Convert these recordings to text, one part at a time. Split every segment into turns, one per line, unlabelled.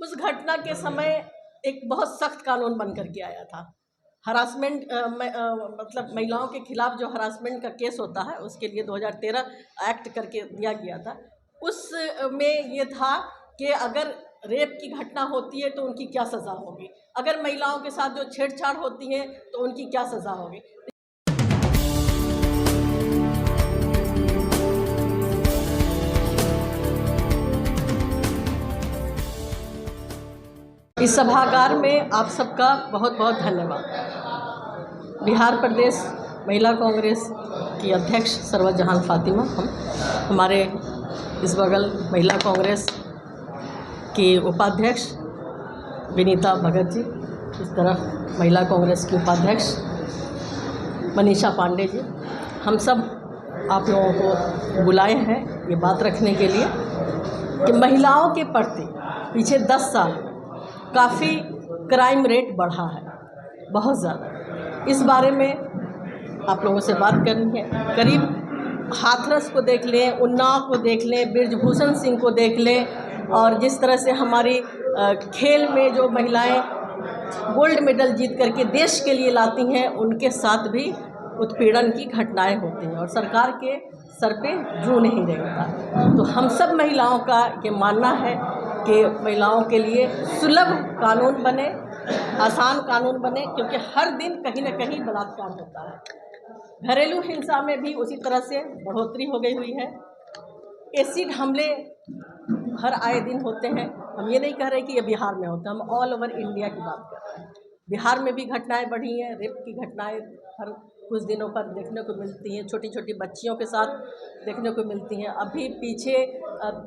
उस घटना के समय एक बहुत सख्त कानून बन करके आया था। हरासमेंट मतलब महिलाओं के खिलाफ जो हरासमेंट का केस होता है उसके लिए 2013 एक्ट करके दिया गया था। उस में ये था कि अगर रेप की घटना होती है तो उनकी क्या सज़ा होगी, अगर महिलाओं के साथ जो छेड़छाड़ होती है तो उनकी क्या सज़ा होगी। इस सभागार में आप सबका बहुत बहुत धन्यवाद। बिहार प्रदेश महिला कांग्रेस की अध्यक्ष सरवत जहान फातिमा, हमारे इस बगल महिला कांग्रेस की उपाध्यक्ष विनीता भगत जी, इस तरफ महिला कांग्रेस की उपाध्यक्ष मनीषा पांडे जी, हम सब आप लोगों को बुलाए हैं ये बात रखने के लिए कि महिलाओं के प्रति पीछे 10 साल काफ़ी क्राइम रेट बढ़ा है, बहुत ज़्यादा। इस बारे में आप लोगों से बात करनी है। करीब हाथरस को देख लें, उन्नाव को देख लें, बृजभूषण सिंह को देख लें, और जिस तरह से हमारी खेल में जो महिलाएं गोल्ड मेडल जीत करके देश के लिए लाती हैं, उनके साथ भी उत्पीड़न की घटनाएं होती हैं और सरकार के सर पे जू नहीं रहता। तो हम सब महिलाओं का ये मानना है कि महिलाओं के लिए सुलभ कानून बने, आसान कानून बने, क्योंकि हर दिन कहीं न कहीं बलात्कार होता है। घरेलू हिंसा में भी उसी तरह से बढ़ोतरी हो गई हुई है। एसिड हमले हर आए दिन होते हैं। हम ये नहीं कह रहे कि ये बिहार में होता है, हम ऑल ओवर इंडिया की बात कर रहे हैं। बिहार में भी घटनाएं बढ़ी हैं, रेप की घटनाएं हर कुछ दिनों पर देखने को मिलती हैं, छोटी छोटी बच्चियों के साथ देखने को मिलती हैं। अभी पीछे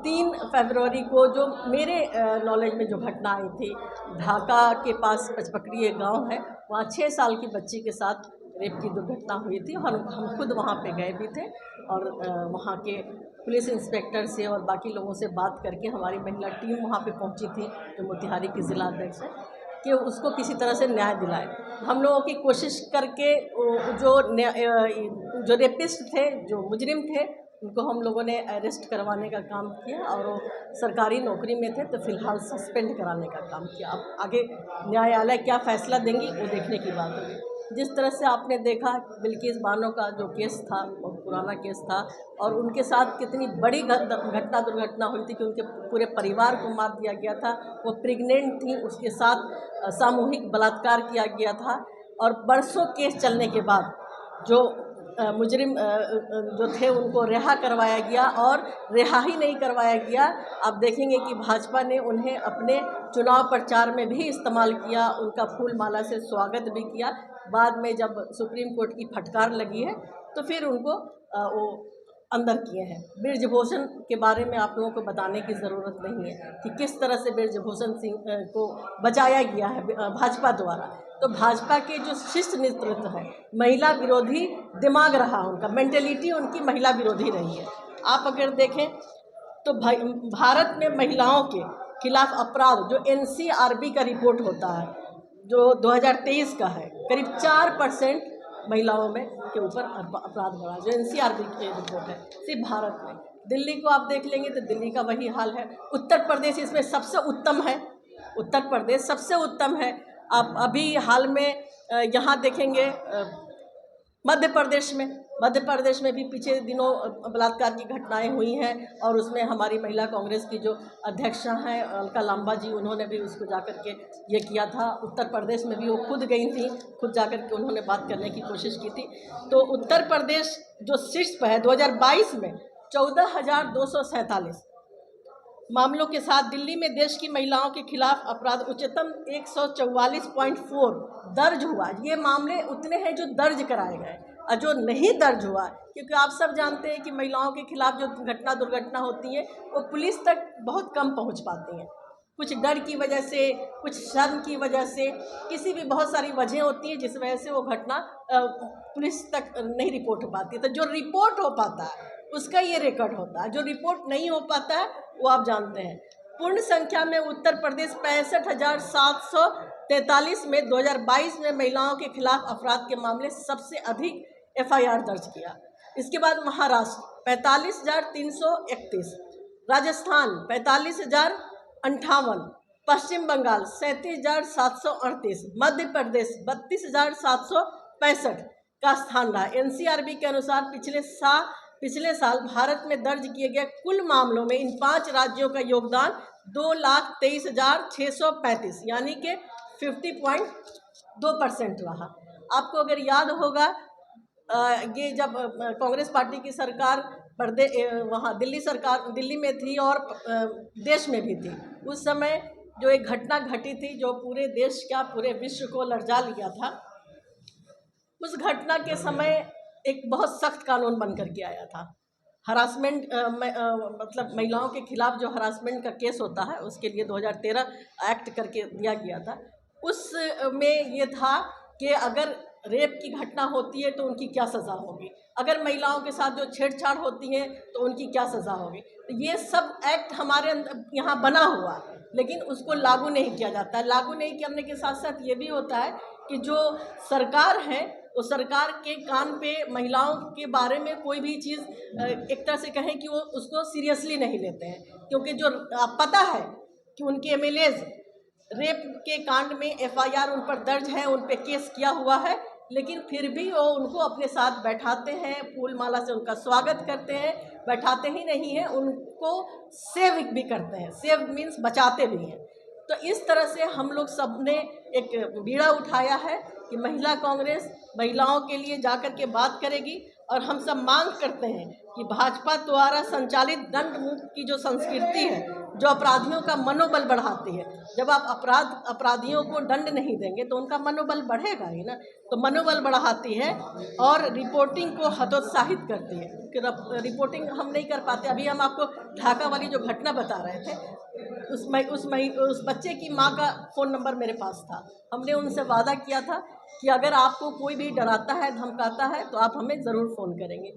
3 फरवरी को जो मेरे नॉलेज में जो घटना आई थी, ढाका के पास पचपकड़ी एक गाँव है, वहाँ 6 साल की बच्ची के साथ रेप की दुर्घटना हुई थी और हम खुद वहाँ पे गए भी थे और वहाँ के पुलिस इंस्पेक्टर से और बाकी लोगों से बात करके हमारी महिला टीम वहाँ पे पहुँची थी, जो मोतिहारी की ज़िला अध्यक्ष है, कि उसको किसी तरह से न्याय दिलाए। हम लोगों की कोशिश करके जो रेपिस्ट थे, जो मुजरिम थे, उनको हम लोगों ने अरेस्ट करवाने का काम किया और वो सरकारी नौकरी में थे, तो फिलहाल सस्पेंड कराने का काम किया। अब आगे न्यायालय क्या फ़ैसला देंगी वो देखने की बात होगी। जिस तरह से आपने देखा बिल्किस बानो का जो केस था, वो पुराना केस था, और उनके साथ कितनी बड़ी घटना दुर्घटना हुई थी कि उनके पूरे परिवार को मार दिया गया था। वो प्रेग्नेंट थी, उसके साथ सामूहिक बलात्कार किया गया था और बरसों केस चलने के बाद जो मुजरिम जो थे उनको रिहा करवाया गया, और रिहा ही नहीं करवाया गया। आप देखेंगे कि भाजपा ने उन्हें अपने चुनाव प्रचार में भी इस्तेमाल किया, उनका फूल माला से स्वागत भी किया। बाद में जब सुप्रीम कोर्ट की फटकार लगी है तो फिर उनको वो अंदर किए हैं। बृजभूषण के बारे में आप लोगों को बताने की ज़रूरत नहीं है कि किस तरह से बृजभूषण सिंह को बचाया गया है भाजपा द्वारा। तो भाजपा के जो शीर्ष नेतृत्व है, महिला विरोधी दिमाग रहा, उनका मेंटेलिटी उनकी महिला विरोधी रही है। आप अगर देखें तो भारत में महिलाओं के खिलाफ अपराध जो NCRB का रिपोर्ट होता है, जो 2023 का है, करीब 4% महिलाओं में के ऊपर अपराध बढ़ा, जो NCRB की रिपोर्ट है, सिर्फ भारत में। दिल्ली को आप देख लेंगे तो दिल्ली का वही हाल है। उत्तर प्रदेश इसमें सबसे उत्तम है, उत्तर प्रदेश सबसे उत्तम है। आप अभी हाल में यहाँ देखेंगे मध्य प्रदेश में भी पीछे दिनों बलात्कार की घटनाएं हुई हैं, और उसमें हमारी महिला कांग्रेस की जो अध्यक्षा हैं अलका लांबा जी, उन्होंने भी उसको जाकर के ये किया था। उत्तर प्रदेश में भी वो खुद गई थी, खुद जाकर के उन्होंने बात करने की कोशिश की थी। तो उत्तर प्रदेश जो शीर्ष पर है, 2022 में 14,247 मामलों के साथ दिल्ली में देश की महिलाओं के खिलाफ अपराध उच्चतम 144.4 दर्ज हुआ। ये मामले उतने हैं जो दर्ज कराए गए और जो नहीं दर्ज हुआ, क्योंकि आप सब जानते हैं कि महिलाओं के खिलाफ जो दुर्घटना होती है वो पुलिस तक बहुत कम पहुंच पाती हैं। कुछ डर की वजह से, कुछ शर्म की वजह से, किसी भी बहुत सारी वजह होती हैं जिस वजह से वो घटना पुलिस तक नहीं रिपोर्ट हो पाती। तो जो रिपोर्ट हो पाता है उसका ये रिकॉर्ड होता है, जो रिपोर्ट नहीं हो पाता है वो आप जानते हैं। पूर्ण संख्या में उत्तर प्रदेश 65,743 में 2022 में महिलाओं के खिलाफ अपराध के मामले सबसे अधिक FIR दर्ज किया। इसके बाद महाराष्ट्र 45,331, राजस्थान 45,058, पश्चिम बंगाल 37,738, मध्य प्रदेश 32,765 का स्थान रहा। एनसीआरबी के अनुसार पिछले साल भारत में दर्ज किए गए कुल मामलों में इन 5 राज्यों का योगदान 2,23,635 यानी कि 50.2% रहा। आपको अगर याद होगा, ये जब कांग्रेस पार्टी की सरकार वहाँ दिल्ली में थी और देश में भी थी, उस समय जो एक घटना घटी थी जो पूरे देश का पूरे विश्व को लर्जा लिया था, उस घटना के समय एक बहुत सख्त कानून बन करके आया था। हरासमेंट मतलब महिलाओं के खिलाफ जो हरासमेंट का केस होता है उसके लिए 2013 एक्ट करके दिया गया था। उसमें ये था कि अगर रेप की घटना होती है तो उनकी क्या सज़ा होगी, अगर महिलाओं के साथ जो छेड़छाड़ होती है तो उनकी क्या सज़ा होगी। तो ये सब एक्ट हमारे यहाँ बना हुआ है, लेकिन उसको लागू नहीं किया जाता है। लागू नहीं करने के साथ साथ ये भी होता है कि जो सरकार है वो सरकार के कान पे महिलाओं के बारे में कोई भी चीज़ एक तरह से कहें कि वो उसको सीरियसली नहीं लेते हैं, क्योंकि जो पता है कि उनके एमएलएज रेप के कांड में एफआईआर उन पर दर्ज है, उन पे केस किया हुआ है, लेकिन फिर भी वो उनको अपने साथ बैठाते हैं, फूल माला से उनका स्वागत करते हैं, बैठाते ही नहीं हैं, उनको सेव भी करते हैं। सेव मीन्स बचाते भी हैं। तो इस तरह से हम लोग सब ने एक बीड़ा उठाया है कि महिला कांग्रेस महिलाओं के लिए जाकर के बात करेगी, और हम सब मांग करते हैं कि भाजपा द्वारा संचालित दंड मुक्त की जो संस्कृति है, जो अपराधियों का मनोबल बढ़ाती है, जब आप अपराधियों को दंड नहीं देंगे तो उनका मनोबल बढ़ेगा ही ना, तो मनोबल बढ़ाती है और रिपोर्टिंग को हतोत्साहित करती है कि रिपोर्टिंग हम नहीं कर पाते। अभी हम आपको ढाका वाली जो घटना बता रहे थे, उस बच्चे की माँ का फ़ोन नंबर मेरे पास था। हमने उनसे वादा किया था कि अगर आपको कोई भी डराता है, धमकाता है, तो आप हमें ज़रूर फ़ोन करेंगे।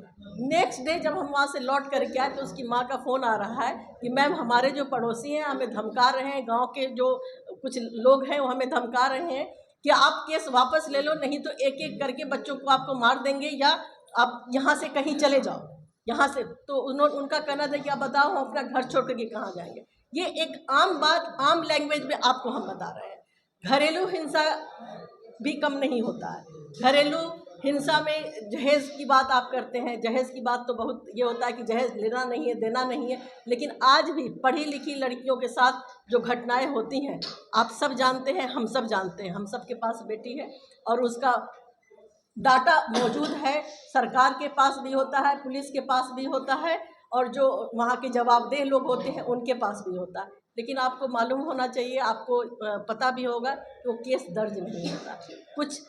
नेक्स्ट डे जब हम वहाँ से लौट करके आए तो उसकी माँ का फ़ोन आ रहा है कि मैम हमारे जो पड़ोसी हैं हमें धमका रहे हैं, गांव के जो कुछ लोग हैं वो हमें धमका रहे हैं कि आप केस वापस ले लो, नहीं तो एक एक करके बच्चों को आपको मार देंगे, या आप यहाँ से कहीं चले जाओ यहाँ से। तो उनका कहना था कि आप बताओ हम अपना घर छोड़ करके कहाँ जाएंगे। ये एक आम बात, आम लैंग्वेज में आपको हम बता रहे हैं। घरेलू हिंसा भी कम नहीं होता है। घरेलू हिंसा में जहेज़ की बात आप करते हैं, जहेज़ की बात तो बहुत ये होता है कि जहेज़ लेना नहीं है, देना नहीं है, लेकिन आज भी पढ़ी लिखी लड़कियों के साथ जो घटनाएं होती हैं आप सब जानते हैं, हम सब जानते हैं। हम सब के पास बेटी है और उसका डाटा मौजूद है, सरकार के पास भी होता है, पुलिस के पास भी होता है, और जो वहाँ के जवाबदेह लोग होते हैं उनके पास भी होता है। लेकिन आपको मालूम होना चाहिए, आपको पता भी होगा कि वो केस दर्ज नहीं होता। कुछ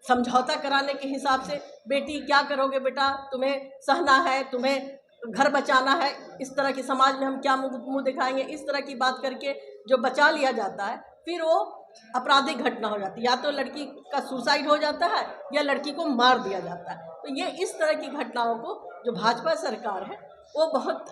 समझौता कराने के हिसाब से, बेटी क्या करोगे बेटा, तुम्हें सहना है, तुम्हें घर बचाना है, इस तरह की समाज में हम क्या मुंह दिखाएंगे, इस तरह की बात करके जो बचा लिया जाता है, फिर वो आपराधिक घटना हो जाती है। या तो लड़की का सुसाइड हो जाता है या लड़की को मार दिया जाता है। तो ये इस तरह की घटनाओं को जो भाजपा सरकार है वो बहुत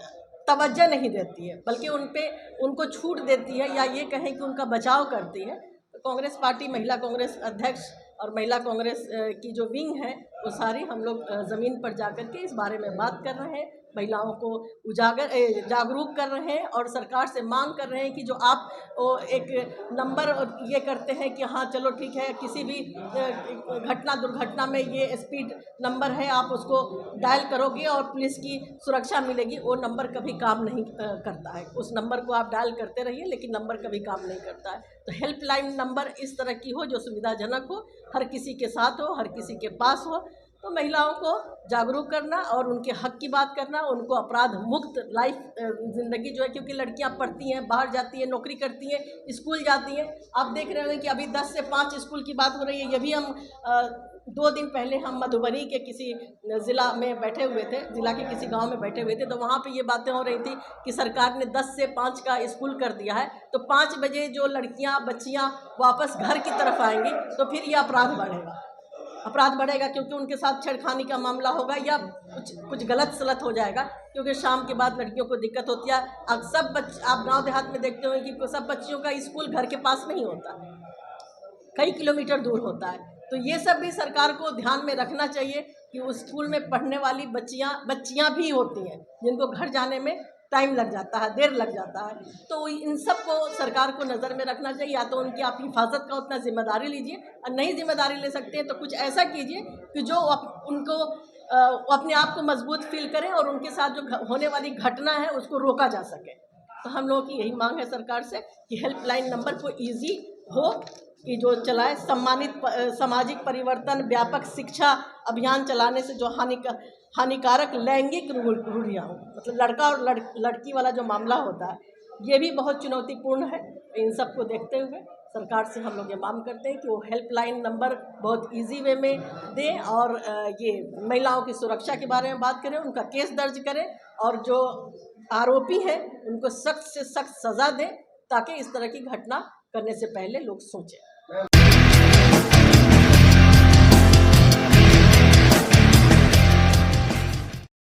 तवज्जो नहीं देती है, बल्कि उनको छूट देती है, या ये कहें कि उनका बचाव करती है। तो कांग्रेस पार्टी, महिला कांग्रेस अध्यक्ष और महिला कांग्रेस की जो विंग है वो सारी हम लोग ज़मीन पर जाकर के इस बारे में बात कर रहे हैं, महिलाओं को जागरूक कर रहे हैं, और सरकार से मांग कर रहे हैं कि जो आप एक नंबर ये करते हैं कि हाँ चलो ठीक है, किसी भी दुर्घटना में ये स्पीड नंबर है, आप उसको डायल करोगे और पुलिस की सुरक्षा मिलेगी, वो नंबर कभी काम नहीं करता है। उस नंबर को आप डायल करते रहिए, लेकिन नंबर कभी काम नहीं करता है। तो हेल्पलाइन नंबर इस तरह की हो जो सुविधाजनक हो, हर किसी के साथ हो, हर किसी के पास हो। तो महिलाओं को जागरूक करना और उनके हक की बात करना, उनको अपराध मुक्त लाइफ ज़िंदगी जो है, क्योंकि लड़कियां पढ़ती हैं, बाहर जाती हैं, नौकरी करती हैं, स्कूल जाती हैं। आप देख रहे हैं कि अभी 10 से 5 स्कूल की बात हो रही है। ये भी हम 2 दिन पहले हम मधुबनी के किसी ज़िला में बैठे हुए थे, ज़िला के किसी गांव में बैठे हुए थे, तो वहाँ पे ये बातें हो रही थी कि सरकार ने 10 से 5 का स्कूल कर दिया है, तो 5 बजे जो लड़कियां बच्चियां वापस घर की तरफ आएंगी तो फिर ये अपराध बढ़ेगा, क्योंकि उनके साथ छेड़खानी का मामला होगा या कुछ गलत सलत हो जाएगा, क्योंकि शाम के बाद लड़कियों को दिक्कत होती है। अब आप गांव देहात में देखते हो कि सब बच्चियों का स्कूल घर के पास नहीं होता, कई किलोमीटर दूर होता है। तो ये सब भी सरकार को ध्यान में रखना चाहिए कि उस स्कूल में पढ़ने वाली बच्चियां भी होती हैं जिनको घर जाने में टाइम लग जाता है, देर लग जाता है। तो इन सब को सरकार को नज़र में रखना चाहिए। या तो उनकी आप हिफाजत का उतना जिम्मेदारी लीजिए, और नहीं जिम्मेदारी ले सकते हैं तो कुछ ऐसा कीजिए कि जो उनको वो अपने आप को मजबूत फील करें और उनके साथ जो होने वाली घटना है उसको रोका जा सके। तो हम लोगों की यही मांग है सरकार से कि हेल्पलाइन नंबर को ईजी हो, कि जो चलाए, सामाजिक परिवर्तन, व्यापक शिक्षा अभियान चलाने से जो हानिकारक लैंगिक रूढ़ियाँ, मतलब लड़का और लड़की वाला जो मामला होता है, ये भी बहुत चुनौतीपूर्ण है। इन सब को देखते हुए सरकार से हम लोग ये मांग करते हैं कि वो हेल्पलाइन नंबर बहुत इजी वे में दें, और ये महिलाओं की सुरक्षा के बारे में बात करें, उनका केस दर्ज करें, और जो आरोपी हैं उनको सख्त से सख्त सज़ा दें, ताकि इस तरह की घटना करने से पहले लोग सोचें।